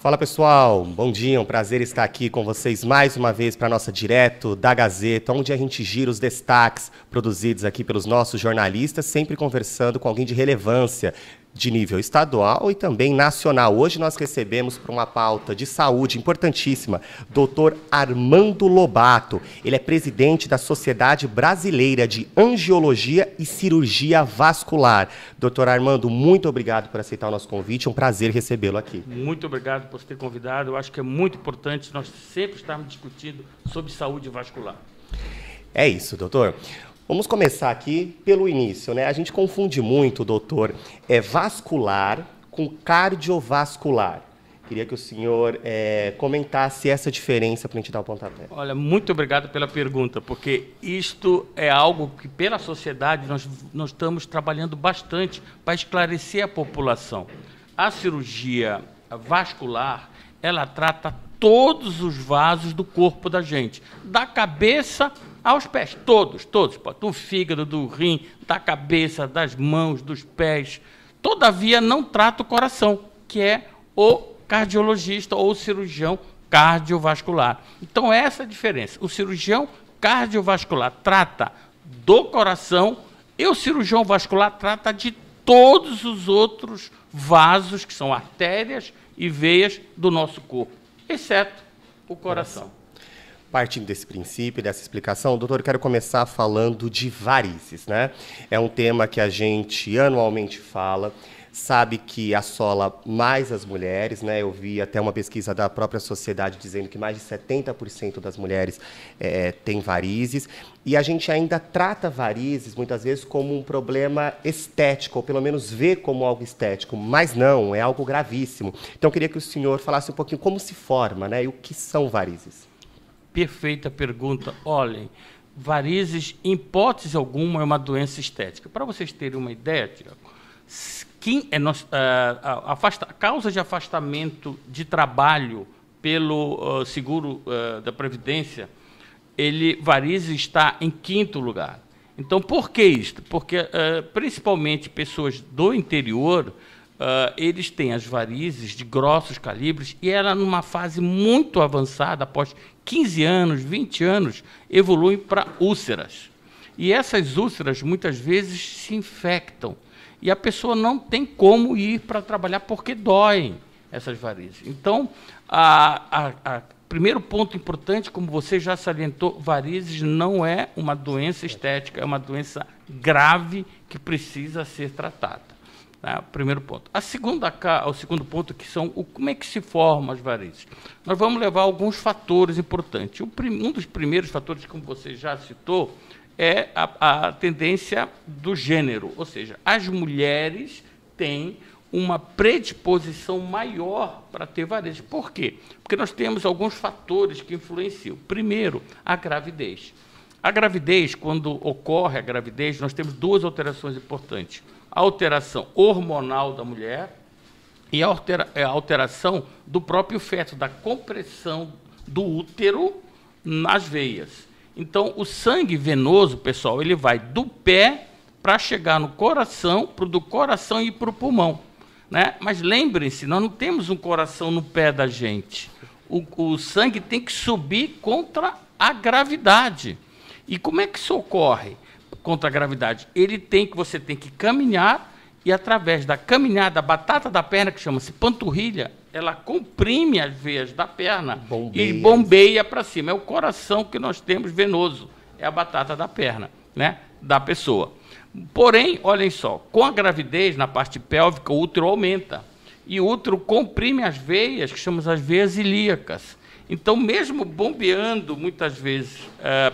Fala pessoal, bom dia, um prazer estar aqui com vocês mais uma vez para a nossa Direto da Gazeta, onde a gente gira os destaques produzidos aqui pelos nossos jornalistas, sempre conversando com alguém de relevância de nível estadual e também nacional. Hoje nós recebemos para uma pauta de saúde importantíssima, Dr. Armando Lobato. Ele é presidente da Sociedade Brasileira de Angiologia e Cirurgia Vascular. Dr. Armando, muito obrigado por aceitar o nosso convite, é um prazer recebê-lo aqui. Muito obrigado por ter convidado. Eu acho que é muito importante nós sempre estarmos discutindo sobre saúde vascular. É isso, doutor. Vamos começar aqui pelo início, né? A gente confunde muito, doutor, vascular com cardiovascular. Queria que o senhor comentasse essa diferença para a gente dar o pontapé. Olha, muito obrigado pela pergunta, porque isto é algo que, pela sociedade, nós estamos trabalhando bastante para esclarecer a população. A cirurgia vascular, ela trata todos os vasos do corpo da gente, da cabeça aos pés, todos, do fígado, do rim, da cabeça, das mãos, dos pés. Todavia, não trata o coração, que é o cardiologista ou o cirurgião cardiovascular. Então, essa é a diferença. O cirurgião cardiovascular trata do coração e o cirurgião vascular trata de todos os outros vasos, que são artérias e veias do nosso corpo, exceto o coração. Partindo desse princípio, dessa explicação, doutor, eu quero começar falando de varizes, né? É um tema que a gente anualmente fala, sabe que assola mais as mulheres, né? Eu vi até uma pesquisa da própria sociedade dizendo que mais de 70% das mulheres têm varizes, e a gente ainda trata varizes, muitas vezes, como um problema estético, ou pelo menos vê como algo estético, mas não, é algo gravíssimo. Então, eu queria que o senhor falasse um pouquinho como se forma, né? E o que são varizes. Perfeita pergunta. Olhem, varizes, em hipótese alguma, é uma doença estética. Para vocês terem uma ideia, Tiago, a causa de afastamento de trabalho pelo seguro da Previdência, varizes está em 5º lugar. Então, por que isso? Porque, principalmente, pessoas do interior, eles têm as varizes de grossos calibres e ela, numa fase muito avançada, após 15 anos, 20 anos, evoluem para úlceras. E essas úlceras, muitas vezes, se infectam. E a pessoa não tem como ir para trabalhar porque doem essas varizes. Então, primeiro ponto importante, como você já salientou, varizes não é uma doença estética, é uma doença grave que precisa ser tratada. Primeiro ponto. O segundo ponto, que são como é que se formam as varizes. Nós vamos levar alguns fatores importantes. Um dos primeiros fatores, como você já citou, é a tendência do gênero, ou seja, as mulheres têm uma predisposição maior para ter varizes. Por quê? Porque nós temos alguns fatores que influenciam. Primeiro, a gravidez. A gravidez, quando ocorre a gravidez, nós temos duas alterações importantes. A alteração hormonal da mulher e a alteração do próprio feto, da compressão do útero nas veias. Então, o sangue venoso, pessoal, ele vai do pé para chegar no coração, do coração ir para o pulmão, né? Mas lembrem-se, nós não temos um coração no pé da gente. O sangue tem que subir contra a gravidade. E como é que isso ocorre? Contra a gravidade, você tem que caminhar e, através da caminhada, a batata da perna, que chama-se panturrilha, ela comprime as veias da perna e bombeia para cima. É o coração que nós temos venoso, é a batata da perna, né, da pessoa. Porém, olhem só, com a gravidez, na parte pélvica, o útero aumenta e o útero comprime as veias, que chamamos as veias ilíacas. Então, mesmo bombeando, muitas vezes,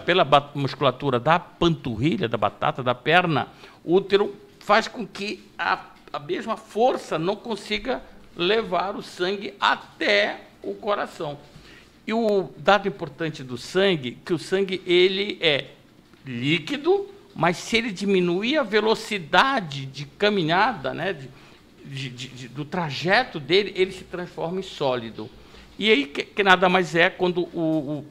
pela musculatura da panturrilha, da batata, da perna, o útero faz com que a mesma força não consiga levar o sangue até o coração. E o dado importante do sangue, que o sangue ele é líquido, mas se ele diminuir a velocidade de caminhada, né, do trajeto dele, ele se transforma em sólido. E aí, que nada mais é quando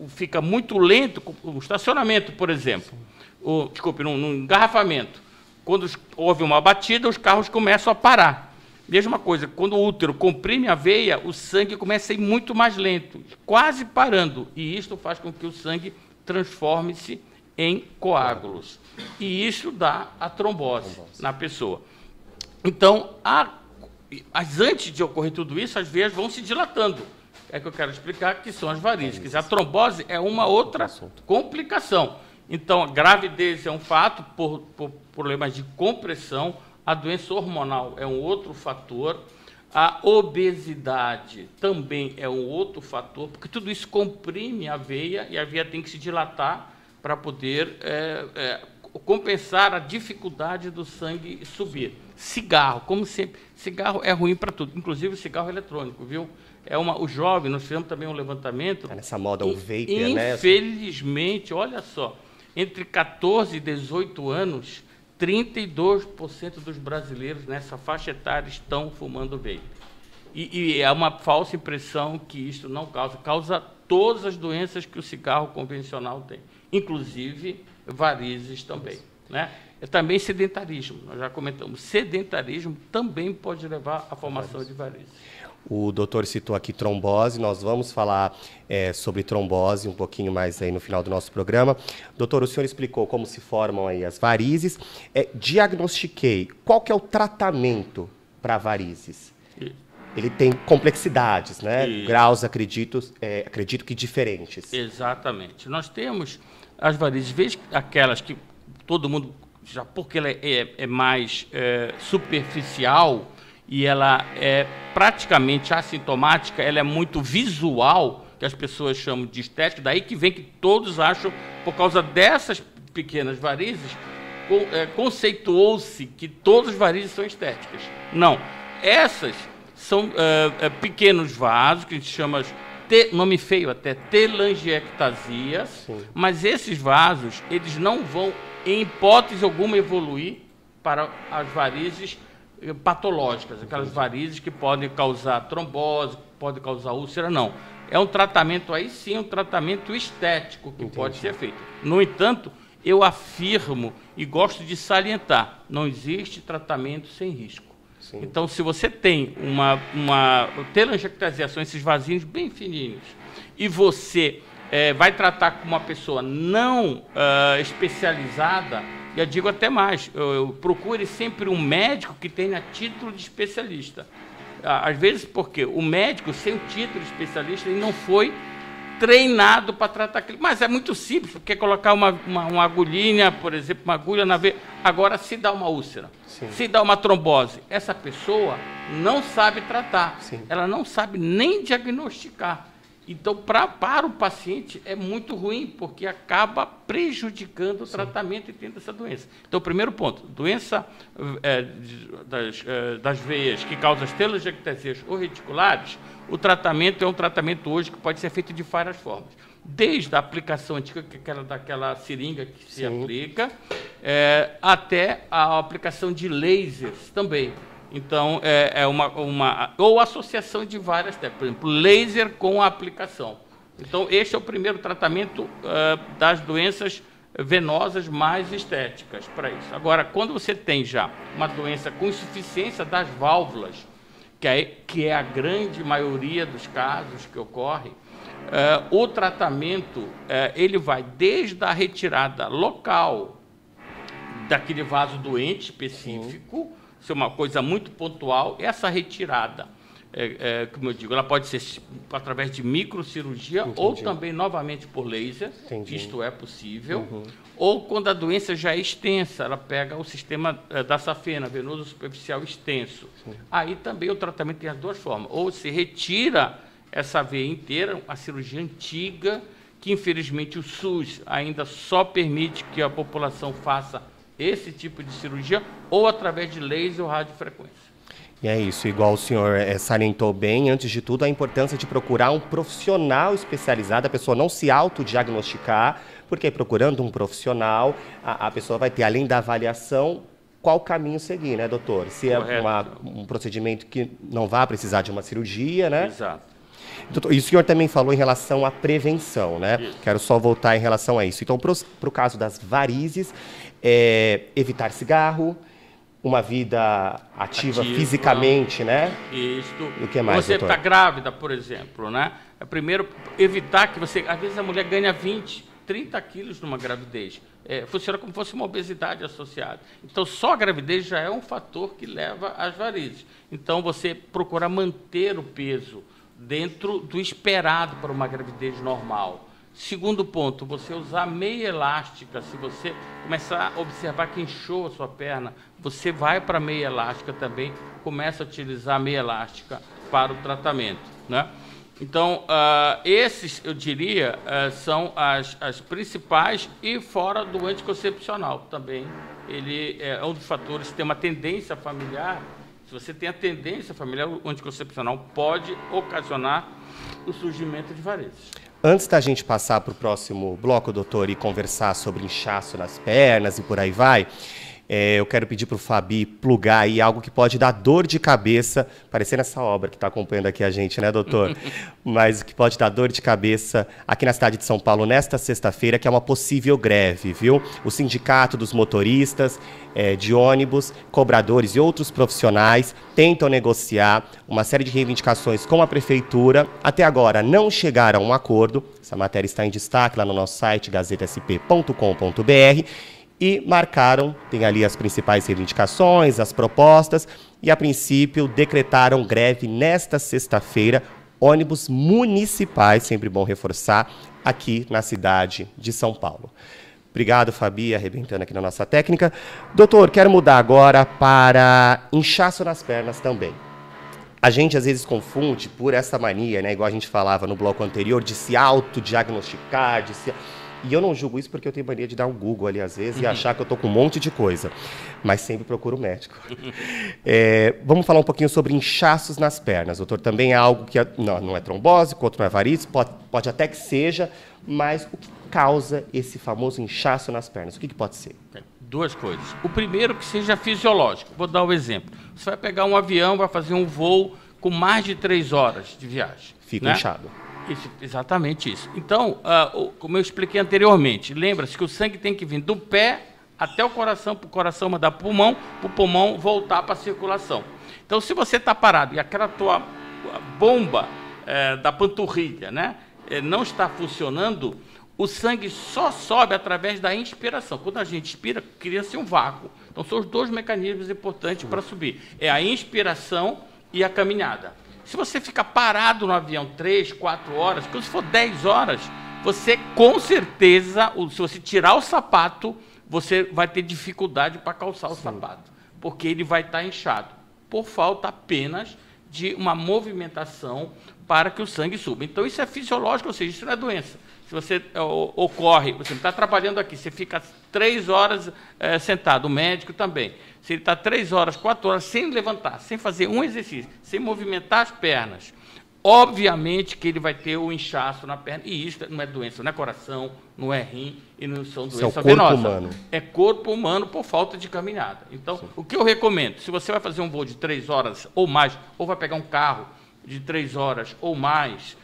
fica muito lento, o estacionamento, por exemplo, no engarrafamento, quando houve uma batida, os carros começam a parar. Mesma coisa, quando o útero comprime a veia, o sangue começa a ir muito mais lento, quase parando, e isto faz com que o sangue transforme-se em coágulos. E isso dá a trombose na pessoa. Então, antes de ocorrer tudo isso, as veias vão se dilatando. É que eu quero explicar que são as varizes. Quer dizer, a trombose é uma outra complicação. Então, a gravidez é um fato por problemas de compressão, a doença hormonal é um outro fator, a obesidade também é um outro fator, porque tudo isso comprime a veia e a veia tem que se dilatar para poder compensar a dificuldade do sangue subir. Cigarro, como sempre, cigarro é ruim para tudo, inclusive o cigarro eletrônico, viu? O jovem, nós fizemos também um levantamento. Nessa moda, o vapor, né? Infelizmente, olha só, entre 14 e 18 anos, 32% dos brasileiros nessa faixa etária estão fumando vape. E é uma falsa impressão que isso não causa todas as doenças que o cigarro convencional tem, inclusive varizes também, né? Também sedentarismo, nós já comentamos, sedentarismo também pode levar à formação de varizes. O doutor citou aqui trombose, nós vamos falar sobre trombose um pouquinho mais aí no final do nosso programa. Doutor, o senhor explicou como se formam aí as varizes. Diagnostiquei, qual que é o tratamento para varizes? Ele tem complexidades, né? Graus, acredito que diferentes. Exatamente. Nós temos as varizes, veja aquelas que todo mundo, já porque ela é mais superficial, e ela é praticamente assintomática, ela é muito visual, que as pessoas chamam de estética, daí que vem que todos acham, por causa dessas pequenas varizes, conceituou-se que todas as varizes são estéticas. Não, essas são pequenos vasos, que a gente chama, nome feio até, telangiectasias, mas esses vasos, eles não vão, em hipótese alguma, evoluir para as varizes patológicas, aquelas varizes que podem causar trombose, podem causar úlcera, não. É um tratamento, aí sim, um tratamento estético que pode ser feito. No entanto, eu afirmo e gosto de salientar, não existe tratamento sem risco. Sim. Então, se você tem uma telangiectasia, são esses vasinhos bem fininhos, e você vai tratar com uma pessoa não especializada, e eu digo até mais, procure sempre um médico que tenha título de especialista. Às vezes, porque o médico, sem o título de especialista, ele não foi treinado para tratar aquilo. Mas é muito simples, porque colocar uma agulhinha, por exemplo, uma agulha na veia. Agora, se dá uma úlcera, se dá uma trombose, essa pessoa não sabe tratar, ela não sabe nem diagnosticar. Então, para o paciente, é muito ruim, porque acaba prejudicando o tratamento e tendo essa doença. Então, primeiro ponto, doença das veias que causa as telangiectasias ou reticulares, o tratamento é um tratamento hoje que pode ser feito de várias formas. Desde a aplicação antiga, que era daquela seringa que se aplica, até a aplicação de lasers também. Então, ou associação de várias técnicas, por exemplo, laser com a aplicação. Então, este é o primeiro tratamento das doenças venosas mais estéticas para isso. Agora, quando você tem já uma doença com insuficiência das válvulas, que é a grande maioria dos casos que ocorrem, o tratamento ele vai desde a retirada local daquele vaso doente específico, isso é uma coisa muito pontual, essa retirada, como eu digo, ela pode ser através de microcirurgia ou também novamente por laser, isto é possível, ou quando a doença já é extensa, ela pega o sistema da safena, venoso superficial extenso. Aí também o tratamento tem as duas formas, ou se retira essa veia inteira, a cirurgia antiga, que infelizmente o SUS ainda só permite que a população faça esse tipo de cirurgia, ou através de laser ou radiofrequência. E é isso, igual o senhor salientou bem, antes de tudo, a importância de procurar um profissional especializado, a pessoa não se autodiagnosticar, porque procurando um profissional, a pessoa vai ter, além da avaliação, qual caminho seguir, né, doutor? Se é um procedimento que não vai precisar de uma cirurgia, né? Exato. Doutor, e o senhor também falou em relação à prevenção, né? Isso. Quero só voltar em relação a isso. Então, para o caso das varizes, evitar cigarro, uma vida ativa fisicamente, né? Isso. E o que mais, você doutor? está grávida, por exemplo, né? Primeiro, evitar que você... Às vezes a mulher ganha 20, 30 quilos numa gravidez. Funciona como se fosse uma obesidade associada. Então, só a gravidez já é um fator que leva às varizes. Então, você procura manter o peso dentro do esperado para uma gravidez normal. Segundo ponto, você usar meia elástica. Se você começar a observar que inchou a sua perna, você vai para a meia elástica também, começa a utilizar a meia elástica para o tratamento, né? Então, esses, eu diria, são as principais, e fora do anticoncepcional também. Ele é um dos fatores, tem uma tendência familiar. Se você tem a tendência familiar, o anticoncepcional pode ocasionar o surgimento de varizes. Antes da gente passar para o próximo bloco, doutor, e conversar sobre inchaço nas pernas e por aí vai, eu quero pedir para o Fabi plugar aí algo que pode dar dor de cabeça, parecendo essa obra que está acompanhando aqui a gente, né, doutor? Mas que pode dar dor de cabeça aqui na cidade de São Paulo nesta sexta-feira, que é uma possível greve, viu? O Sindicato dos Motoristas de ônibus, cobradores e outros profissionais tentam negociar uma série de reivindicações com a prefeitura. Até agora não chegaram a um acordo. Essa matéria está em destaque lá no nosso site, gazetasp.com.br. E marcaram, tem ali as principais reivindicações, as propostas, e a princípio decretaram greve nesta sexta-feira, ônibus municipais, sempre bom reforçar, aqui na cidade de São Paulo. Obrigado, Fabi, arrebentando aqui na nossa técnica. Doutor, quero mudar agora para inchaço nas pernas também. A gente às vezes confunde por essa mania, né, igual a gente falava no bloco anterior, de se autodiagnosticar, de se... E eu não julgo isso porque eu tenho mania de dar um Google ali às vezes e achar que eu estou com um monte de coisa. Mas sempre procuro o médico. Vamos falar um pouquinho sobre inchaços nas pernas, doutor. Também é algo que não é trombose, outro não é varizes, pode até que seja, mas o que causa esse famoso inchaço nas pernas? O que pode ser? Duas coisas. O primeiro, que seja fisiológico. Vou dar um exemplo. Você vai pegar um avião, vai fazer um voo com mais de 3 horas de viagem. Fica inchado. Isso, exatamente isso. Então, como eu expliquei anteriormente, lembra-se que o sangue tem que vir do pé até o coração, para o coração mandar para o pulmão voltar para a circulação. Então, se você está parado e aquela tua bomba da panturrilha, né, não está funcionando, o sangue só sobe através da inspiração. Quando a gente inspira, cria-se um vácuo. Então, são os dois mecanismos importantes para subir. É a inspiração e a caminhada. Se você ficar parado no avião 3, 4 horas, quando for 10 horas, você com certeza, se você tirar o sapato, você vai ter dificuldade para calçar o sapato, porque ele vai estar inchado, por falta apenas de uma movimentação para que o sangue suba. Então, isso é fisiológico, ou seja, isso não é doença. Se você você está trabalhando aqui, você fica 3 horas sentado, o médico também. Se ele está 3 horas, 4 horas sem levantar, sem fazer um exercício, sem movimentar as pernas, obviamente que ele vai ter o inchaço na perna. E isso não é doença, não é coração, não é rim e não são doença venosa. Humano. É corpo humano por falta de caminhada. Então, o que eu recomendo, se você vai fazer um voo de 3 horas ou mais, ou vai pegar um carro de 3 horas ou mais,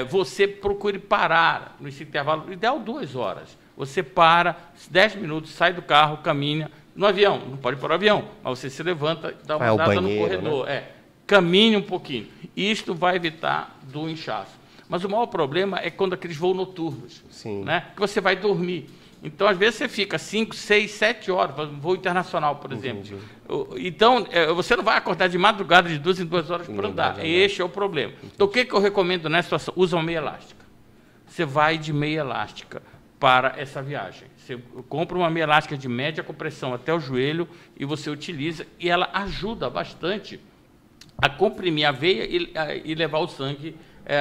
você procure parar nesse intervalo, ideal 2 horas. Você para, 10 minutos, sai do carro, caminha. No avião, não pode ir para o avião, mas você se levanta, dá uma andada no corredor. Né? Caminhe um pouquinho. Isto vai evitar do inchaço. Mas o maior problema é quando aqueles voos noturnos, né? Que você vai dormir. Então, às vezes, você fica 5, 6, 7 horas, um voo internacional, por exemplo. Então, você não vai acordar de madrugada de 2 em 2 horas para andar. Este é o problema. Então, o que eu recomendo nessa situação? Usa uma meia elástica. Você vai de meia elástica para essa viagem. Você compra uma meia elástica de média compressão até o joelho e você utiliza, e ela ajuda bastante a comprimir a veia e levar o sangue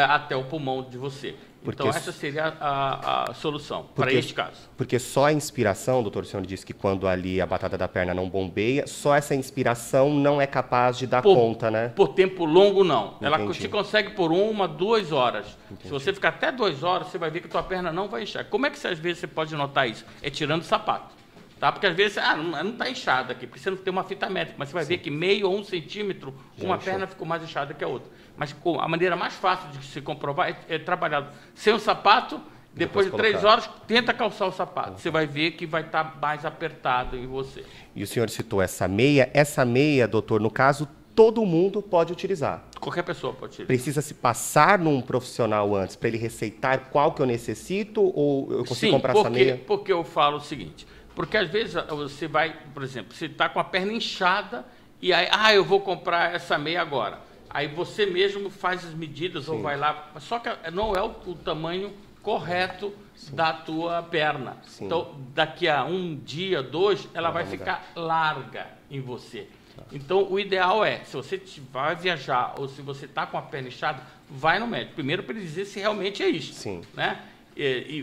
até o pulmão de você. Então, essa seria a solução para este caso. Porque só a inspiração, doutor, o senhor disse que quando ali a batata da perna não bombeia, só essa inspiração não é capaz de dar conta, né? Por tempo longo, não. Entendi. Ela te consegue por 1, 2 horas. Entendi. Se você ficar até 2 horas, você vai ver que a tua perna não vai inchar. Como é que às vezes você pode notar isso? É tirando o sapato. Tá? Porque às vezes, não está inchada aqui, porque você não tem uma fita métrica, mas você vai ver que meio ou 1 centímetro, uma perna ficou mais inchada que a outra. Mas a maneira mais fácil de se comprovar é trabalhar sem o sapato Depois de 3 horas, tenta calçar o sapato. Você vai ver que vai estar mais apertado em você. E o senhor citou essa meia. Essa meia, doutor, no caso, todo mundo pode utilizar. Qualquer pessoa pode utilizar. Precisa se passar num profissional antes para ele receitar qual que eu necessito ou eu consigo comprar essa meia? Porque eu falo o seguinte, porque às vezes você vai, por exemplo, você está com a perna inchada e aí, eu vou comprar essa meia agora. Aí você mesmo faz as medidas Sim. ou vai lá, só que não é o tamanho correto Sim. da tua perna. Sim. Então, daqui a 1 dia, 2, ela vai ficar larga em você. Então, o ideal é, se você vai viajar ou se você está com a perna inchada, vai no médico. Primeiro, para ele dizer se realmente é isso. Sim. Né?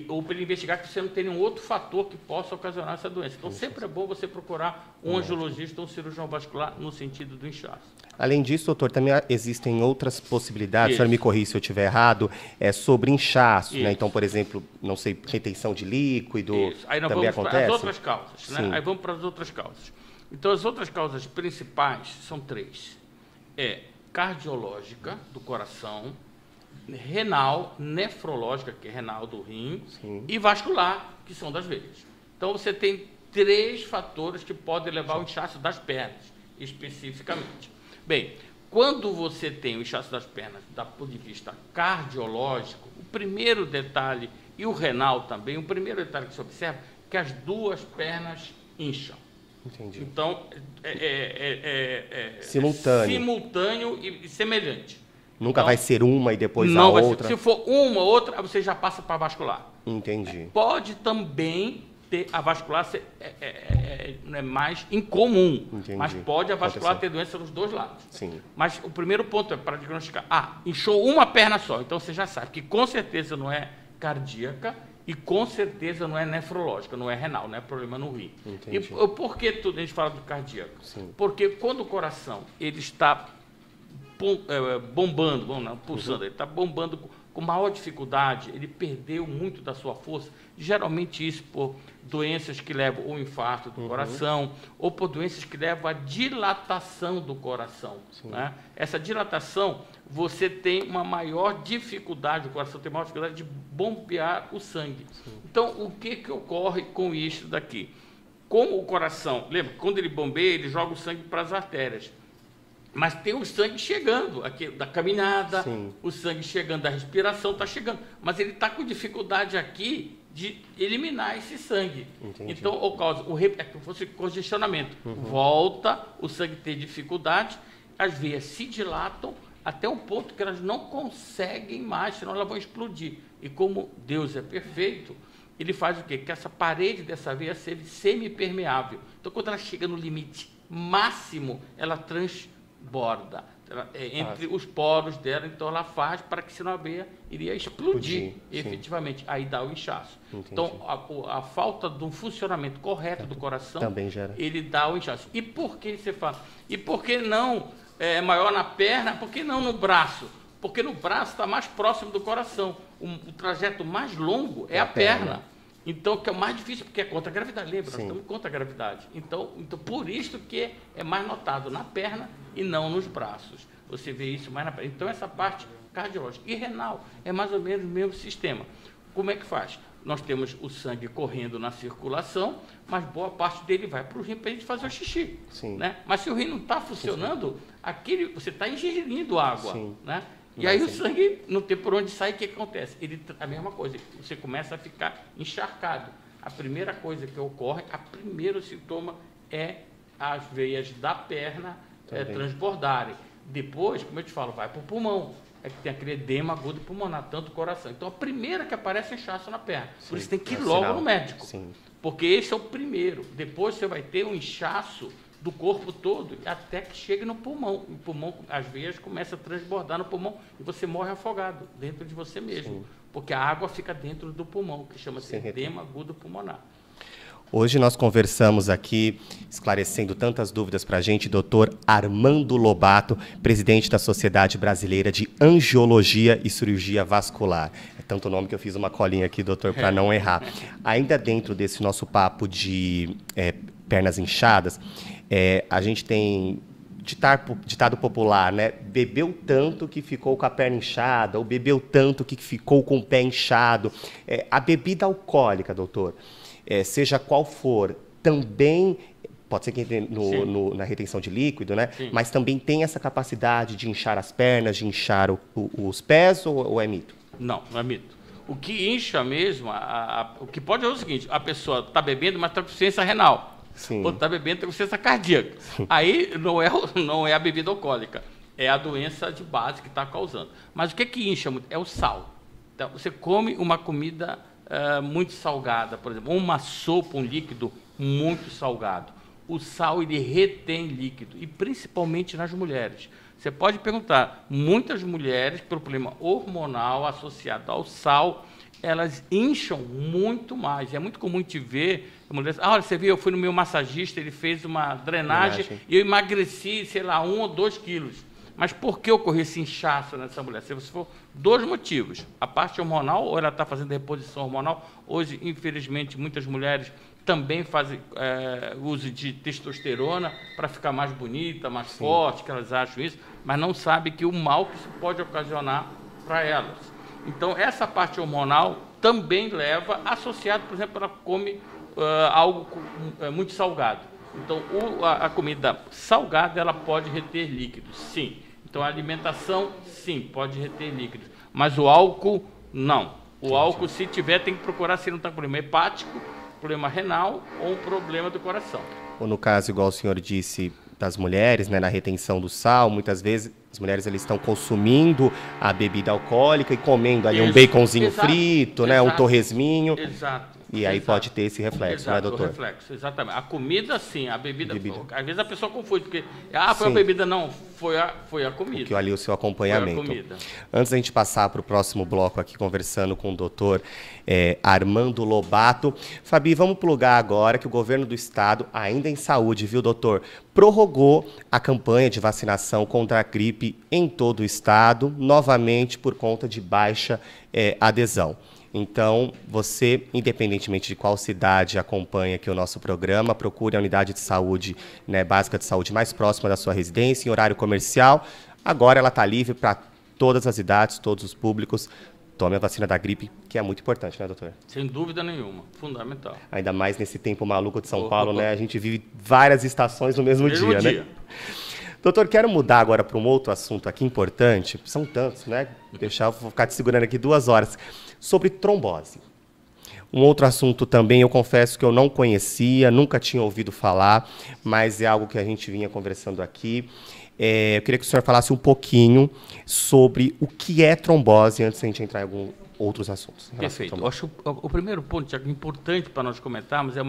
Ou para ele investigar que você não tem nenhum outro fator que possa ocasionar essa doença. Então, sempre é bom você procurar um angiologista ou um cirurgião vascular no sentido do inchaço. Além disso, doutor, também existem outras possibilidades, o senhor me corrija se eu estiver errado, sobre inchaço, né? Então, por exemplo, não sei, retenção de líquido, Aí nós também vamos acontece? para as outras causas, né? Aí vamos para as outras causas. Então, as outras causas principais são 3. Cardiológica, do coração, renal, nefrológica, que é renal do rim, Sim. e vascular, que são das veias. Então, você tem 3 fatores que podem levar ao inchaço das pernas, especificamente. Bem, quando você tem o inchaço das pernas, do ponto de vista cardiológico, o primeiro detalhe, e o renal também, o primeiro detalhe que se observa é que as 2 pernas incham. Entendi. Então, simultâneo e semelhante. Nunca vai ser uma e depois não a vai outra? Se for uma ou outra, você já passa para a vascular. Entendi. Pode também ter a vascular é mais incomum, Entendi. mas pode a vascular ter doença nos 2 lados. Sim. Mas o primeiro ponto é para diagnosticar. Inchou uma perna só, então você já sabe que com certeza não é cardíaca e com certeza não é nefrológica, não é renal, não é problema no rim. Entendi. E por que a gente fala do cardíaco? Sim. Porque quando o coração ele está bombando, pulsando, ele está bombando com maior dificuldade, ele perdeu muito da sua força, geralmente isso por doenças que levam ao infarto do coração, ou por doenças que levam à dilatação do coração. Né? Essa dilatação, você tem uma maior dificuldade, o coração tem maior dificuldade de bombear o sangue. Sim. Então, o que ocorre com isso daqui? Como o coração, lembra, quando ele bombeia, ele joga o sangue para as artérias. Mas tem o sangue chegando, aqui da caminhada, Sim. o sangue chegando da respiração, está chegando. Mas ele está com dificuldade aqui de eliminar esse sangue. Entendi. Então, causa como fosse congestionamento. Volta, o sangue tem dificuldade, as veias se dilatam até o ponto que elas não conseguem mais, senão elas vão explodir. E como Deus é perfeito, ele faz o quê? Que essa parede dessa veia seja semipermeável. Então, quando ela chega no limite máximo, ela transborda entre os poros dela, então ela faz para que senão a veia iria explodir efetivamente. Sim. Aí dá o inchaço. Entendi. Então, a falta de um funcionamento correto do coração, também gera. Ele dá o inchaço. E por que você fala? E por que não é maior na perna? Por que não no braço? Porque no braço está mais próximo do coração. O trajeto mais longo é a perna. Então, que é o mais difícil, porque é contra a gravidade. Lembra? Nós estamos contra a gravidade. Então, por isso que é mais notado na perna e não nos braços. Você vê isso mais na perna. Então, essa parte cardiológica. E renal é mais ou menos o mesmo sistema. Como é que faz? Nós temos o sangue correndo na circulação, mas boa parte dele vai para o rim para a gente fazer o xixi. Sim. Né? Mas se o rim não está funcionando, você está ingerindo água. Sim. Né? E aí o sangue não tem por onde sair, o que acontece? A mesma coisa, você começa a ficar encharcado. A primeira coisa que ocorre, o primeiro sintoma é as veias da perna transbordarem. Depois, como eu te falo, vai para o pulmão. É que tem aquele edema agudo pulmonar, tanto o coração. Então, a primeira que aparece é inchaço na perna. Sim, por isso tem que ir logo no médico. Sim. Porque esse é o primeiro. Depois você vai ter um inchaço do corpo todo, até que chegue no pulmão. O pulmão, as veias começam a transbordar no pulmão e você morre afogado dentro de você mesmo. Sim. Porque a água fica dentro do pulmão, que chama-se edema agudo pulmonar. Hoje nós conversamos aqui, esclarecendo tantas dúvidas para a gente, doutor Armando Lobato, presidente da Sociedade Brasileira de Angiologia e Cirurgia Vascular. É tanto nome que eu fiz uma colinha aqui, doutor, para não errar. Ainda dentro desse nosso papo de pernas inchadas, a gente tem ditado popular, né? Bebeu tanto que ficou com a perna inchada, ou bebeu tanto que ficou com o pé inchado. A bebida alcoólica, doutor, seja qual for, também pode ser que entre na retenção de líquido, né? Sim. Mas também tem essa capacidade de inchar as pernas, de inchar os pés, ou é mito? Não, não é mito. O que incha mesmo, o que pode é o seguinte: a pessoa está bebendo, mas está com insuficiência renal. Sim. Ou está bebendo, tem insuficiência cardíaca. Aí não é a bebida alcoólica, é a doença de base que está causando. Mas o que incha muito? É o sal. Então, você come uma comida muito salgada, por exemplo, uma sopa, um líquido muito salgado. O sal, ele retém líquido, e principalmente nas mulheres. Você pode perguntar, muitas mulheres, pelo problema hormonal associado ao sal, elas incham muito mais. É muito comum te ver mulheres, olha, você viu, eu fui no meu massagista, ele fez uma drenagem e eu emagreci, sei lá, 1 ou 2 quilos. Mas por que ocorreu esse inchaço nessa mulher? Se for 2 motivos. A parte hormonal, ou ela está fazendo reposição hormonal. Hoje, infelizmente, muitas mulheres também fazem uso de testosterona para ficar mais bonita, mais forte, que elas acham isso, mas não sabem que o mal que isso pode ocasionar para elas. Então, essa parte hormonal também leva, associado, por exemplo, ela come algo muito salgado. Então, a comida salgada, ela pode reter líquidos, sim. Então, a alimentação, sim, pode reter líquidos. Mas o álcool, não. O álcool, se tiver, tem que procurar se não está com problema hepático, problema renal ou um problema do coração. Ou no caso, igual o senhor disse, das mulheres, né, na retenção do sal, muitas vezes as mulheres eles estão consumindo a bebida alcoólica e comendo ali um baconzinho frito, né, um torresminho. Exato. E aí pode ter esse reflexo, né, doutor? O reflexo, exatamente. A comida, sim, a bebida. Às vezes a pessoa confunde, porque, foi a bebida, não, foi a comida. Porque ali o seu acompanhamento. Foi a comida. Antes da gente passar para o próximo bloco aqui, conversando com o doutor Armando Lobato. Fabi, vamos plugar agora que o governo do estado, ainda em saúde, viu, doutor, prorrogou a campanha de vacinação contra a gripe em todo o estado, novamente por conta de baixa adesão. Então, você, independentemente de qual cidade acompanha aqui o nosso programa, procure a unidade de saúde, né, básica de saúde mais próxima da sua residência, em horário comercial. Agora ela está livre para todas as idades, todos os públicos. Tome a vacina da gripe, que é muito importante, né, doutor? Sem dúvida nenhuma, fundamental. Ainda mais nesse tempo maluco de São Paulo, né? A gente vive várias estações no mesmo dia, né? Doutor, quero mudar agora para um outro assunto aqui importante. São tantos, né? Vou ficar te segurando aqui 2 horas. Sobre trombose. Um outro assunto também, eu confesso que eu não conhecia, nunca tinha ouvido falar, mas é algo que a gente vinha conversando aqui. Eu queria que o senhor falasse um pouquinho sobre o que é trombose, antes de a gente entrar em alguns outros assuntos. Perfeito. Eu acho o primeiro ponto, Tiago, importante para nós comentarmos, é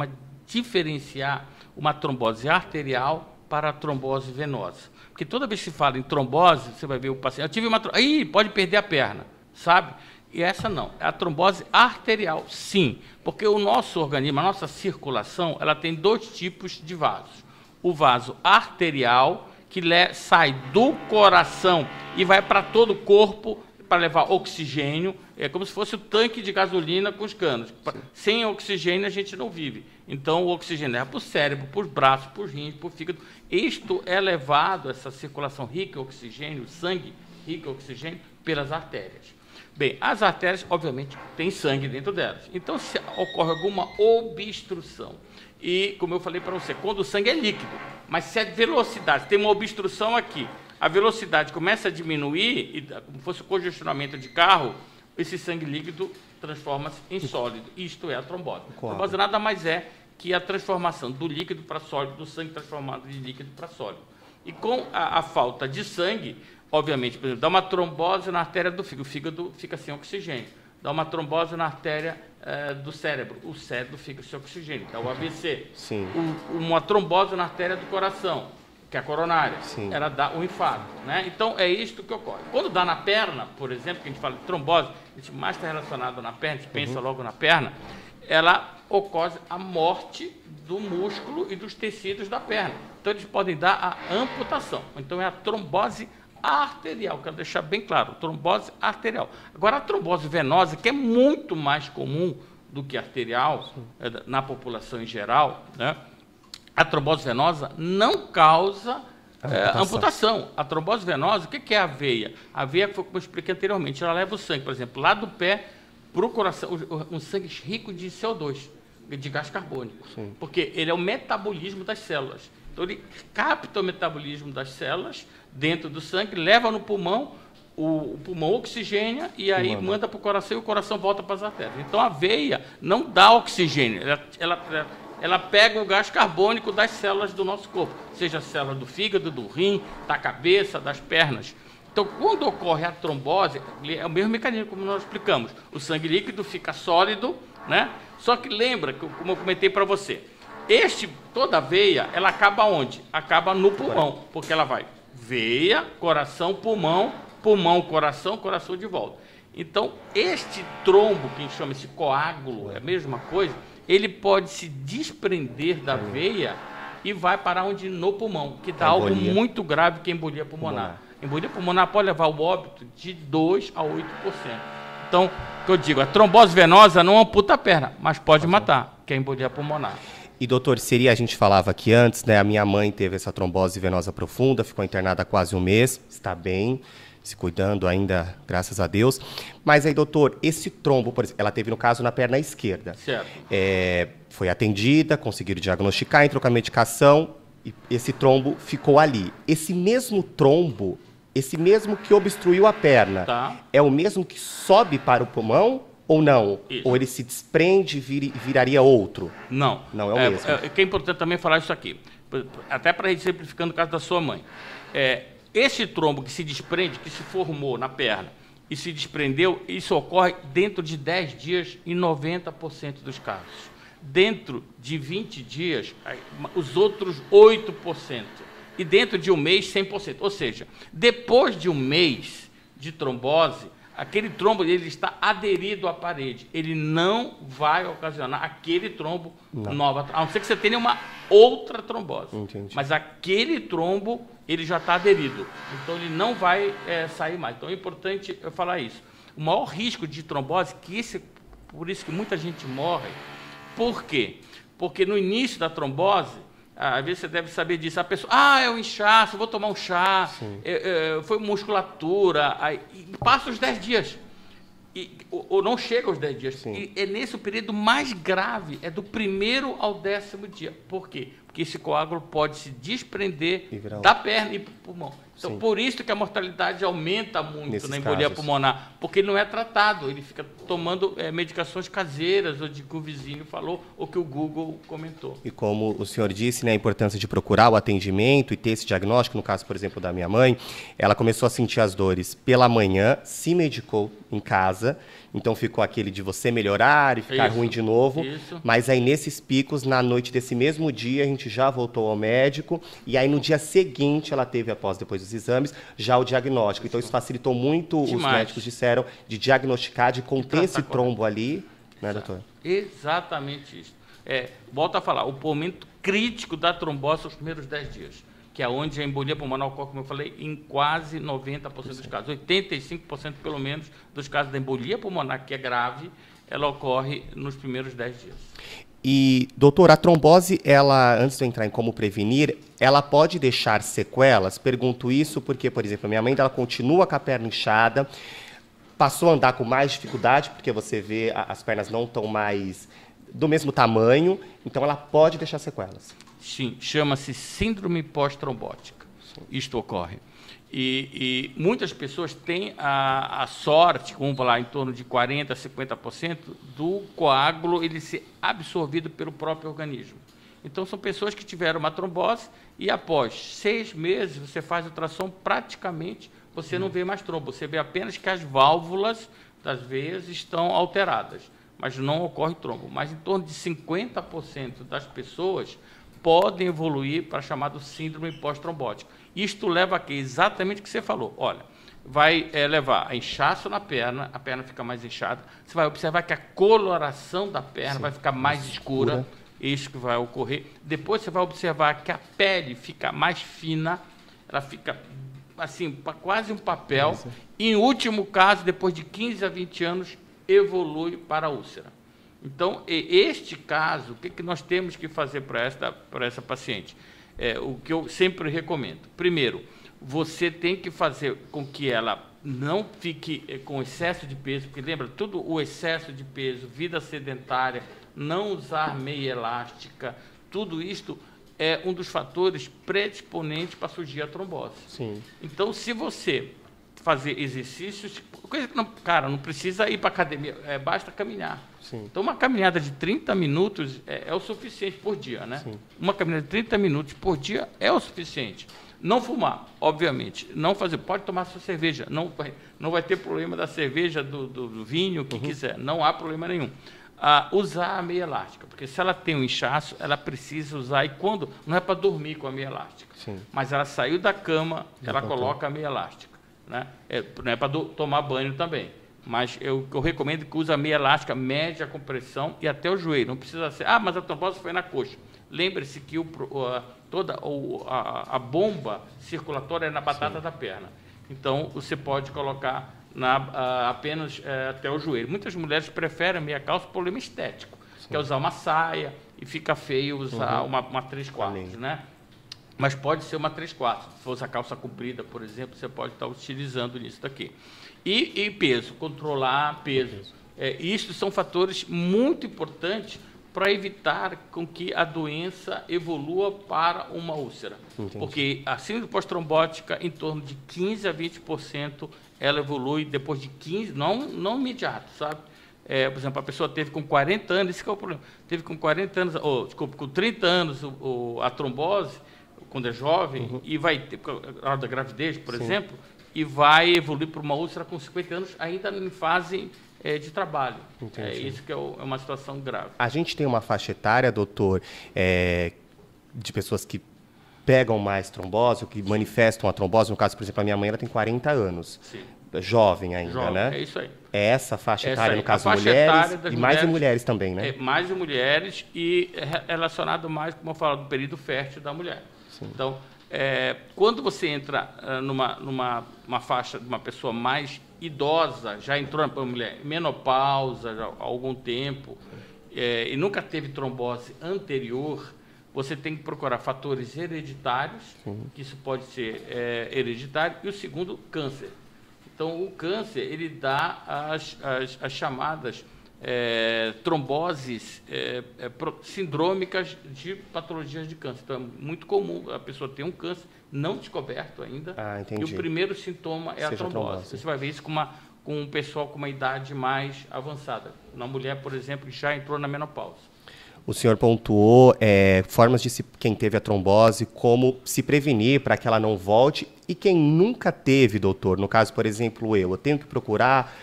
diferenciar uma trombose arterial para a trombose venosa. Porque toda vez que se fala em trombose, você vai ver o paciente, eu tive uma trombose, pode perder a perna, sabe? E essa não, é a trombose arterial, sim, porque o nosso organismo, a nossa circulação, ela tem 2 tipos de vasos. O vaso arterial, que sai do coração e vai para todo o corpo para levar oxigênio, é como se fosse o tanque de gasolina com os canos. Sem oxigênio a gente não vive. Então o oxigênio leva para o cérebro, para os braços, para os rins, para o fígado. Isto é levado, essa circulação rica em oxigênio, o sangue rico em oxigênio, pelas artérias. Bem, as artérias, obviamente, têm sangue dentro delas. Então, se ocorre alguma obstrução, e, como eu falei para você, quando o sangue é líquido, mas se a velocidade, tem uma obstrução aqui, a velocidade começa a diminuir, e como fosse o congestionamento de carro, esse sangue líquido transforma-se em sólido. Isto é a trombose. A trombose nada mais é que a transformação do líquido para sólido, do sangue transformado de líquido para sólido. E com a falta de sangue, obviamente, por exemplo, dá uma trombose na artéria do fígado, o fígado fica sem oxigênio. Dá uma trombose na artéria do cérebro, o cérebro fica sem oxigênio, dá o AVC. Sim. Uma trombose na artéria do coração, que é a coronária, sim, ela dá o infarto, né? Então, é isto que ocorre. Quando dá na perna, por exemplo, que a gente fala de trombose, a gente mais está relacionado na perna, a gente pensa logo na perna, ela ocorre a morte do músculo e dos tecidos da perna. Então, eles podem dar a amputação. Então, é a trombose arterial, quero deixar bem claro, trombose arterial. Agora, a trombose venosa, que é muito mais comum do que arterial, na população em geral, né? A trombose venosa não causa amputação. A trombose venosa, o que é a veia? A veia, como eu expliquei anteriormente, ela leva o sangue, por exemplo, lá do pé para o coração, um sangue rico de CO2, de gás carbônico. Sim. Porque ele é o metabolismo das células. Então, ele capta o metabolismo das células dentro do sangue, leva no pulmão, o pulmão oxigênia e aí manda para o coração e o coração volta para as artérias. Então, a veia não dá oxigênio, ela pega o gás carbônico das células do nosso corpo, seja a célula do fígado, do rim, da cabeça, das pernas. Então, quando ocorre a trombose, é o mesmo mecanismo como nós explicamos. O sangue líquido fica sólido, né? Só que lembra, como eu comentei para você, toda a veia, ela acaba onde? Acaba no pulmão, porque ela vai veia, coração, pulmão, pulmão, coração, coração de volta. Então, este trombo, que a gente chama esse coágulo, é a mesma coisa, ele pode se desprender da veia e vai para onde? No pulmão, que dá algo muito grave, que é embolia pulmonar. Embolia pulmonar pode levar ao óbito de 2% a 8%. Então, o que eu digo, a trombose venosa não amputa a perna, mas pode matar, que é a embolia pulmonar. E, doutor, a gente falava aqui antes, né? A minha mãe teve essa trombose venosa profunda, ficou internada há quase um mês, está bem, se cuidando ainda, graças a Deus. Mas aí, doutor, esse trombo, por exemplo, ela teve, no caso, na perna esquerda. Certo. Foi atendida, conseguiram diagnosticar, entrou com a medicação, e esse trombo ficou ali. Esse mesmo trombo, esse mesmo que obstruiu a perna, é o mesmo que sobe para o pulmão ou não? Isso. Ou ele se desprende e viraria outro? Não. Não é o mesmo. É importante também falar isso aqui, até para exemplificando o caso da sua mãe. Esse trombo que se desprende, que se formou na perna e se desprendeu, isso ocorre dentro de 10 dias em 90% dos casos. Dentro de 20 dias, os outros 8%. E dentro de um mês, 100%. Ou seja, depois de um mês de trombose, aquele trombo ele está aderido à parede. Ele não vai ocasionar aquele trombo nova, a não ser que você tenha uma outra trombose. Entendi. Mas aquele trombo, ele já está aderido. Então, ele não vai sair mais. Então, é importante eu falar isso. O maior risco de trombose, por isso que muita gente morre. Por quê? Porque no início da trombose, às vezes você deve saber disso, a pessoa, é um inchaço, vou tomar um chá, foi musculatura, aí passa os 10 dias, ou não chega aos 10 dias. Sim. E é nesse o período mais grave, é do 1º ao 10º dia. Por quê? Porque esse coágulo pode se desprender da perna e pulmão. Então, por isso que a mortalidade aumenta muito na embolia pulmonar, porque ele não é tratado, ele fica tomando medicações caseiras, ou de que o vizinho falou, ou que o Google comentou. E como o senhor disse, né, a importância de procurar o atendimento e ter esse diagnóstico, no caso, por exemplo, da minha mãe, ela começou a sentir as dores pela manhã, se medicou em casa, então ficou aquele de você melhorar e ficar ruim de novo, mas aí nesses picos, na noite desse mesmo dia, a gente já voltou ao médico, e aí no dia seguinte ela teve, depois dos exames, já o diagnóstico. Então isso facilitou muito, os médicos disseram, de diagnosticar, de conter esse trombo ali, né, doutor? Exatamente isso. Volto a falar, o momento crítico da trombose são os primeiros 10 dias, que é onde a embolia pulmonar ocorre, como eu falei, em quase 90% dos casos. 85% pelo menos dos casos da embolia pulmonar, que é grave, ela ocorre nos primeiros 10 dias. E, doutor, a trombose, antes de eu entrar em como prevenir, ela pode deixar sequelas? Pergunto isso porque, por exemplo, a minha mãe ela continua com a perna inchada, passou a andar com mais dificuldade, porque você vê as pernas não estão mais do mesmo tamanho, então ela pode deixar sequelas. Sim, chama-se síndrome pós-trombótica. Isto ocorre. E muitas pessoas têm a sorte, vamos falar, em torno de 40% a 50%, do coágulo ele ser absorvido pelo próprio organismo. Então, são pessoas que tiveram uma trombose e após 6 meses você faz ultrassom, praticamente você não vê mais trombo. Você vê apenas que as válvulas das veias estão alteradas, mas não ocorre trombo. Mas em torno de 50% das pessoas podem evoluir para a chamada síndrome pós-trombótica. Isto leva a quê? Exatamente o que você falou. Olha, vai levar a inchaço na perna, a perna fica mais inchada, você vai observar que a coloração da perna vai ficar mais escura, isso que vai ocorrer. Depois você vai observar que a pele fica mais fina, ela fica assim, quase um papel. E, em último caso, depois de 15 a 20 anos, evolui para a úlcera. Então, este caso, o que nós temos que fazer para essa paciente? o que eu sempre recomendo. Primeiro, você tem que fazer com que ela não fique com excesso de peso, porque lembra, tudo o excesso de peso, vida sedentária, não usar meia elástica, tudo isto é um dos fatores predisponentes para surgir a trombose. Sim. Então, se você fazer exercícios, coisa que não, cara, não precisa ir para academia, basta caminhar. Sim. Então, uma caminhada de 30 minutos é o suficiente por dia, né? Sim. Uma caminhada de 30 minutos por dia é o suficiente. Não fumar, obviamente. Não fazer, pode tomar sua cerveja. Não vai ter problema da cerveja, do vinho, o que quiser. Não há problema nenhum. Usar a meia elástica, porque se ela tem um inchaço, ela precisa usar, e quando não é para dormir com a meia elástica, Sim. mas ela saiu da cama, ela coloca a meia elástica, né? Não é para tomar banho também, mas eu recomendo que use a meia elástica média com pressão e até o joelho, não precisa ser, mas a trombose foi na coxa. Lembre-se que toda a bomba circulatória é na batata da perna, então você pode colocar apenas até o joelho. Muitas mulheres preferem meia calça por problema estético, quer usar uma saia e fica feio usar uma 3/4, né? Mas pode ser uma 3/4. Se for usar calça comprida, por exemplo, você pode estar utilizando nisso daqui. E peso, controlar peso. Isso são fatores muito importantes para evitar com que a doença evolua para uma úlcera. Entendi. Porque a síndrome pós-trombótica, em torno de 15% a 20%, ela evolui depois de 15, não imediato, sabe? Por exemplo, a pessoa teve com 40 anos, esse que é o problema, teve com 40 anos, com 30 anos a trombose, quando é jovem, e vai ter, na hora da gravidez, por exemplo, e vai evoluir para uma úlcera com 50 anos, ainda em fase de trabalho. Entendi. Isso que é uma situação grave. A gente tem uma faixa etária, doutor, de pessoas que pegam mais trombose, ou que manifestam a trombose. No caso, por exemplo, a minha mãe, ela tem 40 anos. Sim. Jovem ainda, né? É isso aí. É essa faixa etária, no caso, faixa mulheres, etária e mais em mulheres também, né? Mais em mulheres e relacionado mais, como eu falo, do período fértil da mulher. Sim. Então, quando você entra numa faixa de uma pessoa mais idosa, já entrou na mulher menopausa já há algum tempo, e nunca teve trombose anterior, você tem que procurar fatores hereditários, que isso pode ser hereditário, e o segundo, câncer. Então, o câncer, ele dá as chamadas tromboses sindrômicas de patologias de câncer. Então, é muito comum a pessoa ter um câncer não descoberto ainda, e o primeiro sintoma é a trombose. Você vai ver isso com um pessoal com uma idade mais avançada. Na mulher, por exemplo, que já entrou na menopausa. O senhor pontuou formas de quem teve a trombose, como se prevenir para que ela não volte. E quem nunca teve, doutor, no caso, por exemplo, eu tenho que procurar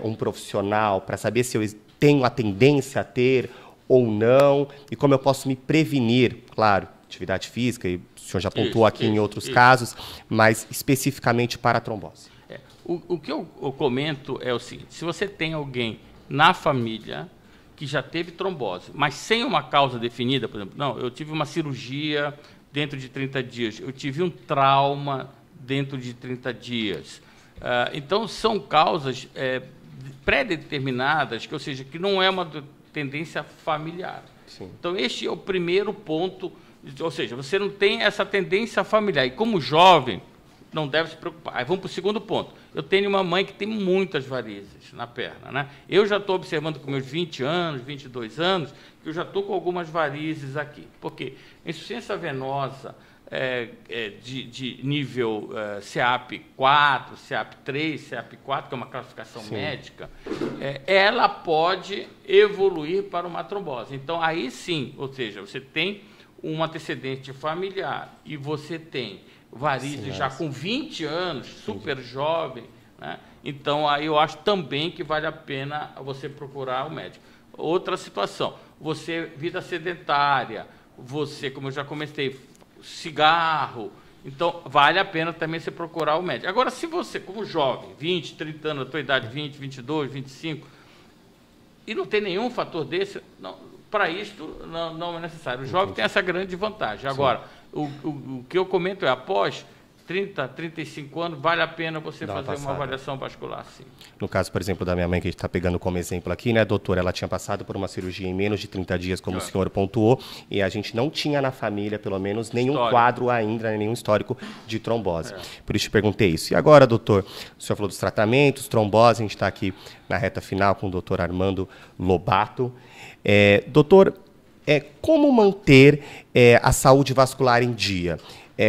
um profissional para saber se eu tenho a tendência a ter ou não, e como eu posso me prevenir, claro, atividade física, e o senhor já pontuou aqui em outros casos, mas especificamente para a trombose. O que eu comento é o seguinte: se você tem alguém na família que já teve trombose, mas sem uma causa definida, por exemplo, não, eu tive uma cirurgia dentro de 30 dias, eu tive um trauma dentro de 30 dias. Então, são causas pré-determinadas, ou seja, que não é uma tendência familiar. Sim. Então, este é o primeiro ponto, ou seja, você não tem essa tendência familiar. E como jovem, não deve se preocupar. Aí vamos para o segundo ponto. Eu tenho uma mãe que tem muitas varizes na perna, né? Eu já estou observando com meus 20 anos, 22 anos, que eu já estou com algumas varizes aqui. Por quê? Insuficiência venosa de nível CEAP-4, CEAP-3, CEAP-4, que é uma classificação médica, ela pode evoluir para uma trombose. Então, aí sim, ou seja, você tem um antecedente familiar e você tem varizes já com 20 anos, super jovem, né? Então, aí eu acho também que vale a pena você procurar o médico. Outra situação, vida sedentária, você, como eu já comentei, cigarro, então vale a pena também você procurar o médico. Agora, se você, como jovem, 20, 30 anos, a tua idade 20, 22, 25, e não tem nenhum fator desse, para isto não é necessário. O jovem tem essa grande vantagem. Agora, o que eu comento após 30, 35 anos, vale a pena você fazer uma avaliação vascular, sim. No caso, por exemplo, da minha mãe, que a gente está pegando como exemplo aqui, né, doutora? Ela tinha passado por uma cirurgia em menos de 30 dias, como o senhor pontuou, e a gente não tinha na família, pelo menos, nenhum quadro ainda, nenhum histórico de trombose. Por isso te perguntei isso. E agora, doutor, o senhor falou dos tratamentos, trombose, a gente está aqui na reta final com o doutor Armando Lobato. Doutor, como manter a saúde vascular em dia?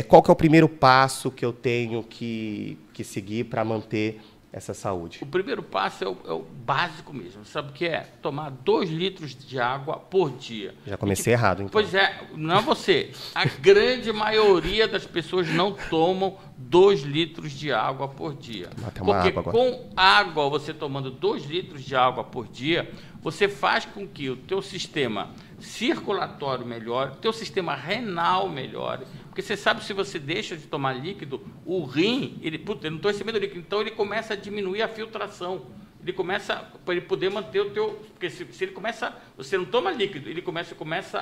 Qual que é o primeiro passo que eu tenho que seguir para manter essa saúde? O primeiro passo é o básico mesmo. Sabe o que é? Tomar 2 litros de água por dia. Já comecei errado, então. Pois é, não é você. A grande maioria das pessoas não tomam 2 litros de água por dia. Porque com água, você tomando 2 litros de água por dia, você faz com que o teu sistema circulatório melhore, o teu sistema renal melhore. Porque você sabe, se você deixa de tomar líquido, o rim, ele não estou recebendo líquido, então ele começa a diminuir a filtração. Ele começa, para ele poder manter o teu... Porque se ele começa... Você não toma líquido, ele começa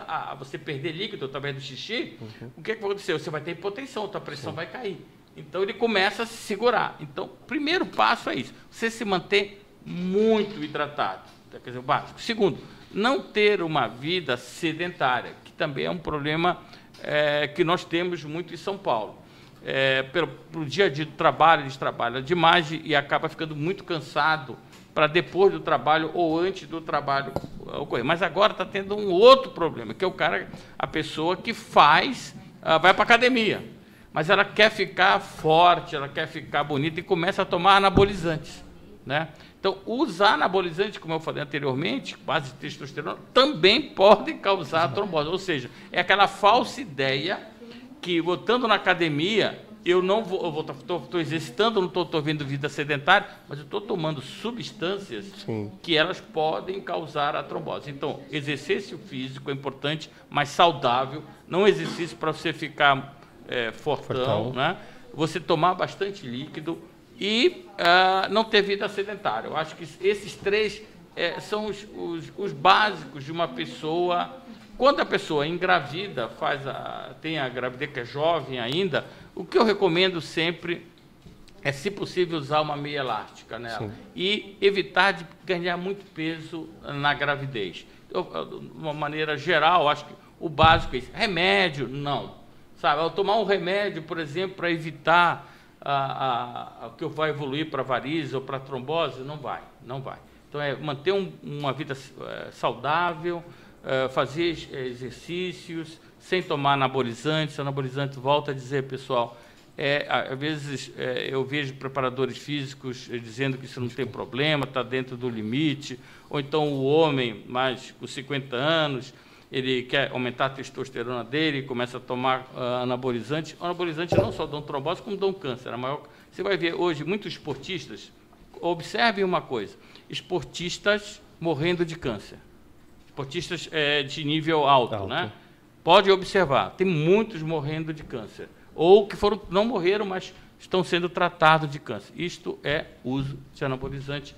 a você perder líquido através do xixi, o que vai acontecer? Você vai ter hipotensão, a tua pressão vai cair. Então ele começa a se segurar. Então, o primeiro passo é isso. Você se manter muito hidratado. Quer dizer, o básico. Segundo, não ter uma vida sedentária, que também é um problema que nós temos muito em São Paulo. Pelo dia a dia do trabalho, eles trabalham demais e acaba ficando muito cansado para depois do trabalho ou antes do trabalho ocorrer. Mas agora está tendo um outro problema, que é a pessoa que vai para a academia, mas ela quer ficar forte, ela quer ficar bonita e começa a tomar anabolizantes, né? Então, usar anabolizante, como eu falei anteriormente, base de testosterona, também podem causar trombose. Ou seja, é aquela falsa ideia que, estando na academia, eu não vou estou exercitando, não estou vendo vida sedentária, mas eu estou tomando substâncias que elas podem causar a trombose. Então, exercício físico é importante, mas saudável, não exercício para você ficar fortão, né? Você tomar bastante líquido, e não ter vida sedentária. Eu acho que esses 3 são os básicos de uma pessoa. Quando a pessoa engravida, tem a gravidez que é jovem ainda, o que eu recomendo sempre é, se possível, usar uma meia elástica nela. E evitar de ganhar muito peso na gravidez. De uma maneira geral, acho que o básico é isso. Remédio, não. Sabe, ao tomar um remédio, por exemplo, para evitar que vai evoluir para varizes ou para trombose, não vai. Então, manter uma vida saudável, fazer exercícios, sem tomar anabolizantes. Anabolizantes, volto a dizer, pessoal, às vezes eu vejo preparadores físicos dizendo que isso não tem problema, está dentro do limite, ou então o homem, mais com 50 anos, ele quer aumentar a testosterona dele e começa a tomar anabolizante. Anabolizantes não só dão trombose, como dão câncer. Você vai ver hoje muitos esportistas, observem uma coisa, esportistas morrendo de câncer, esportistas de nível alto, né? Pode observar, tem muitos morrendo de câncer, ou que não morreram, mas estão sendo tratados de câncer. Isto é uso de anabolizante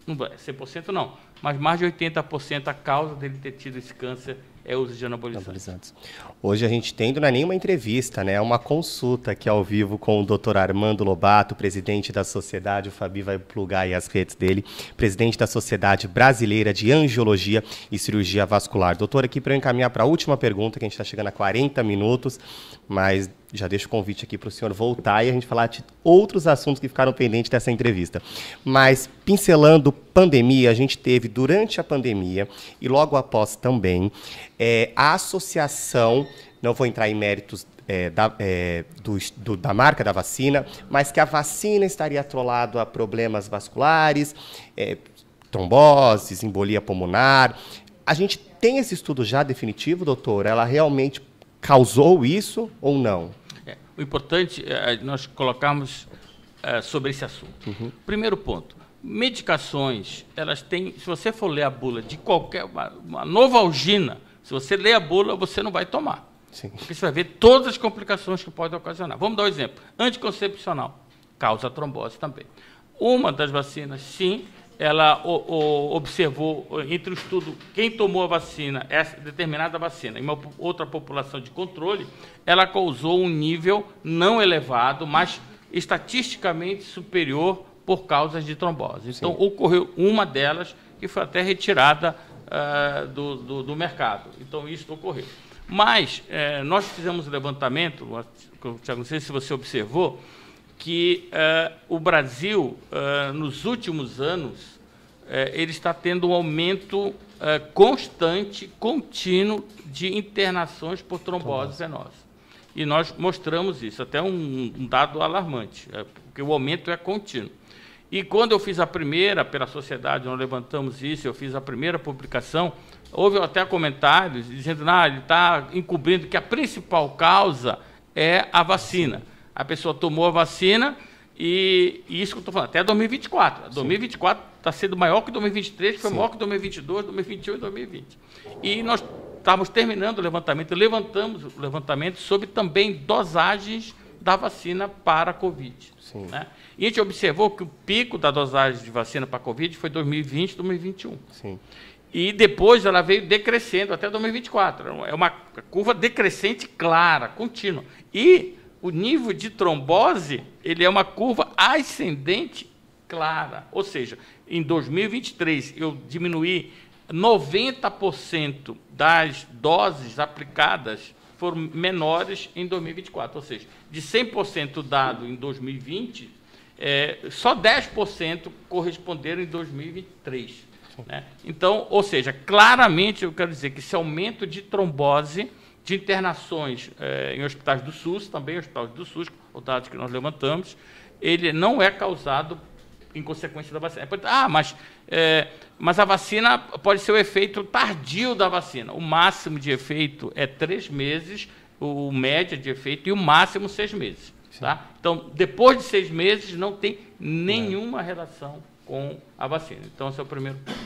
não é 100% não, mas mais de 80% a causa dele ter tido esse câncer é o uso de anabolizantes. Hoje a gente tendo, não é nenhuma entrevista, né? É uma consulta aqui ao vivo com o Dr. Armando Lobato, presidente da sociedade, o Fabi vai plugar aí as redes dele, presidente da Sociedade Brasileira de Angiologia e Cirurgia Vascular. Doutor, aqui para eu encaminhar para a última pergunta, que a gente está chegando a 40 minutos, mas já deixo o convite aqui para o senhor voltar e a gente falar de outros assuntos que ficaram pendentes dessa entrevista. Mas, pincelando pandemia, a gente teve durante a pandemia e logo após também a associação, não vou entrar em méritos da marca da vacina, mas que a vacina estaria atrelada a problemas vasculares, tromboses, embolia pulmonar. A gente tem esse estudo já definitivo, doutor? Ela realmente causou isso ou não? O importante é nós colocarmos sobre esse assunto. Primeiro ponto, medicações, elas têm, se você for ler a bula de uma Novalgina, se você ler a bula, você não vai tomar. Sim. Porque você vai ver todas as complicações que podem ocasionar. Vamos dar um exemplo. Anticoncepcional, causa trombose também. Uma das vacinas, sim, ela observou, entre o estudo, quem tomou a vacina, essa determinada vacina, e uma outra população de controle, ela causou um nível não elevado, mas estatisticamente superior por causas de trombose. Então, ocorreu uma delas, que foi até retirada do mercado. Então, isso ocorreu. Mas nós fizemos um levantamento, Tiago, não sei se você observou, que o Brasil, nos últimos anos, ele está tendo um aumento constante, contínuo, de internações por trombose venosa. E nós mostramos isso, até um dado alarmante, porque o aumento é contínuo. E quando eu fiz a primeira, pela sociedade, nós levantamos isso, eu fiz a primeira publicação, houve até comentários dizendo que ele está encobrindo que a principal causa é a vacina. A pessoa tomou a vacina e isso que eu estou falando, até 2024. 2024 está sendo maior que 2023, que foi maior que 2022, 2021 e 2020. E nós estávamos terminando o levantamento, levantamos o levantamento sobre também dosagens da vacina para a Covid. Né? E a gente observou que o pico da dosagem de vacina para a Covid foi 2020, 2021. Sim. E depois ela veio decrescendo até 2024. É uma curva decrescente clara, contínua. E o nível de trombose, ele é uma curva ascendente clara. Ou seja, em 2023, eu diminuí 90% das doses aplicadas foram menores em 2024. Ou seja, de 100% dado em 2020, só 10% corresponderam em 2023. Né? Então, ou seja, claramente eu quero dizer que esse aumento de trombose, de internações em hospitais do SUS, também hospitais do SUS, os dados que nós levantamos, ele não é causado em consequência da vacina. Mas a vacina pode ser o efeito tardio da vacina. O máximo de efeito é 3 meses, o média de efeito, e o máximo 6 meses. Tá? Então, depois de 6 meses, não tem nenhuma relação com a vacina. Então, esse é o primeiro ponto.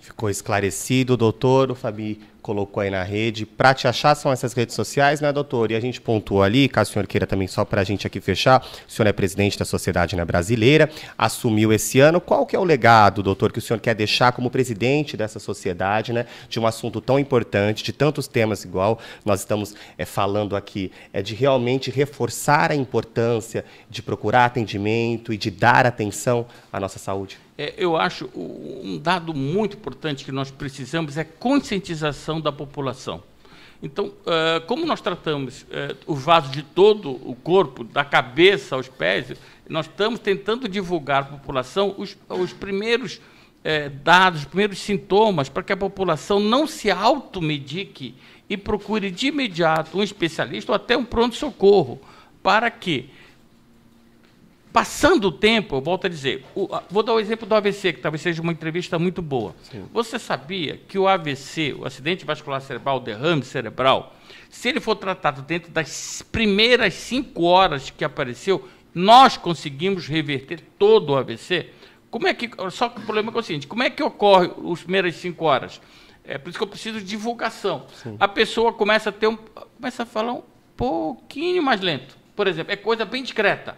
Ficou esclarecido, doutor. O Fabi colocou aí na rede. Para te achar são essas redes sociais, né, doutor? E a gente pontuou ali, caso o senhor queira também, só para a gente aqui fechar, o senhor é presidente da Sociedade Brasileira, assumiu esse ano. Qual que é o legado, doutor, que o senhor quer deixar como presidente dessa sociedade, né, de um assunto tão importante, de tantos temas igual nós estamos falando aqui, de realmente reforçar a importância de procurar atendimento e de dar atenção à nossa saúde? Eu acho um dado muito importante que nós precisamos é conscientização da população. Então, como nós tratamos os vasos de todo o corpo, da cabeça aos pés, nós estamos tentando divulgar à população os primeiros dados, os primeiros sintomas, para que a população não se automedique e procure de imediato um especialista ou até um pronto-socorro, para que, passando o tempo, eu volto a dizer, vou dar o exemplo do AVC, que talvez seja uma entrevista muito boa. Sim. Você sabia que o AVC, o acidente vascular cerebral, o derrame cerebral, se ele for tratado dentro das primeiras 5 horas que apareceu, nós conseguimos reverter todo o AVC? Só que o problema é o seguinte, como é que ocorre as primeiras 5 horas? É por isso que eu preciso de divulgação. Sim. A pessoa começa a falar um pouquinho mais lento. Por exemplo, é coisa bem discreta.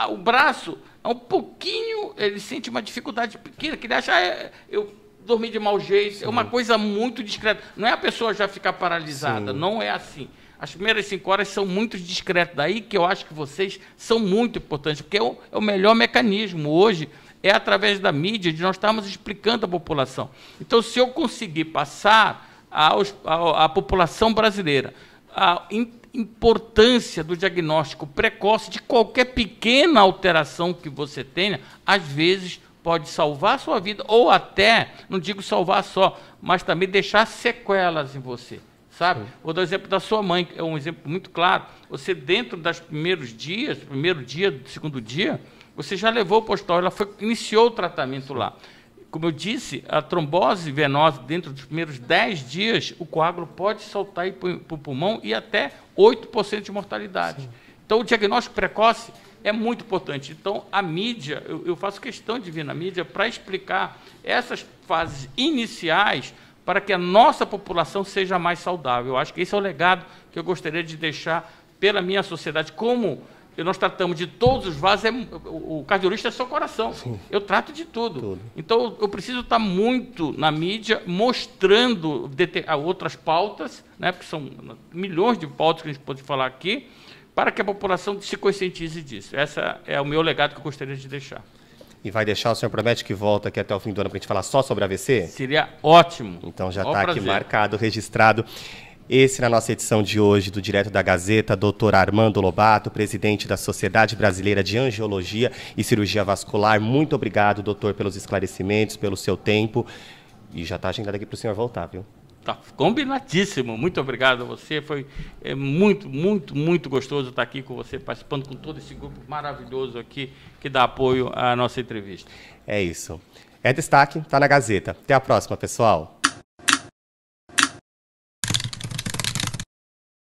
O braço, um pouquinho, ele sente uma dificuldade pequena, que ele acha, eu dormi de mau jeito. Sim. É uma coisa muito discreta. Não é a pessoa já ficar paralisada, sim, não é assim. As primeiras 5 horas são muito discretas. Daí que eu acho que vocês são muito importantes, porque é o melhor mecanismo hoje, é através da mídia, de nós estarmos explicando à população. Então, se eu conseguir passar à população brasileira a importância do diagnóstico precoce de qualquer pequena alteração que você tenha, às vezes pode salvar a sua vida, ou até, não digo salvar só, mas também deixar sequelas em você, sabe? Sim. Vou dar o exemplo da sua mãe, que é um exemplo muito claro. Você, dentro dos primeiros dias, do primeiro dia, do segundo dia, você já levou para o hospital, ela iniciou o tratamento lá. Como eu disse, a trombose venosa, dentro dos primeiros 10 dias, o coágulo pode saltar para o pulmão e até 8% de mortalidade. Sim. Então, o diagnóstico precoce é muito importante. Então, a mídia, eu faço questão de vir na mídia para explicar essas fases iniciais para que a nossa população seja mais saudável. Eu acho que esse é o legado que eu gostaria de deixar pela minha sociedade, como nós tratamos de todos os vasos, o cardiologista é só coração. Sim. Eu trato de tudo. Então, eu preciso estar muito na mídia, mostrando outras pautas, né, porque são milhões de pautas que a gente pode falar aqui, para que a população se conscientize disso. Esse é o meu legado que eu gostaria de deixar. E vai deixar, o senhor promete que volta aqui até o fim do ano para a gente falar só sobre AVC? Seria ótimo. Então já está aqui marcado, registrado. Esse na nossa edição de hoje do Direto da Gazeta, Dr. Armando Lobato, presidente da Sociedade Brasileira de Angiologia e Cirurgia Vascular. Muito obrigado, doutor, pelos esclarecimentos, pelo seu tempo. E já está agendado aqui para o senhor voltar, viu? Tá combinadíssimo. Muito obrigado a você. Foi muito, muito, muito gostoso estar aqui com você, participando com todo esse grupo maravilhoso aqui que dá apoio à nossa entrevista. É isso. É destaque, está na Gazeta. Até a próxima, pessoal.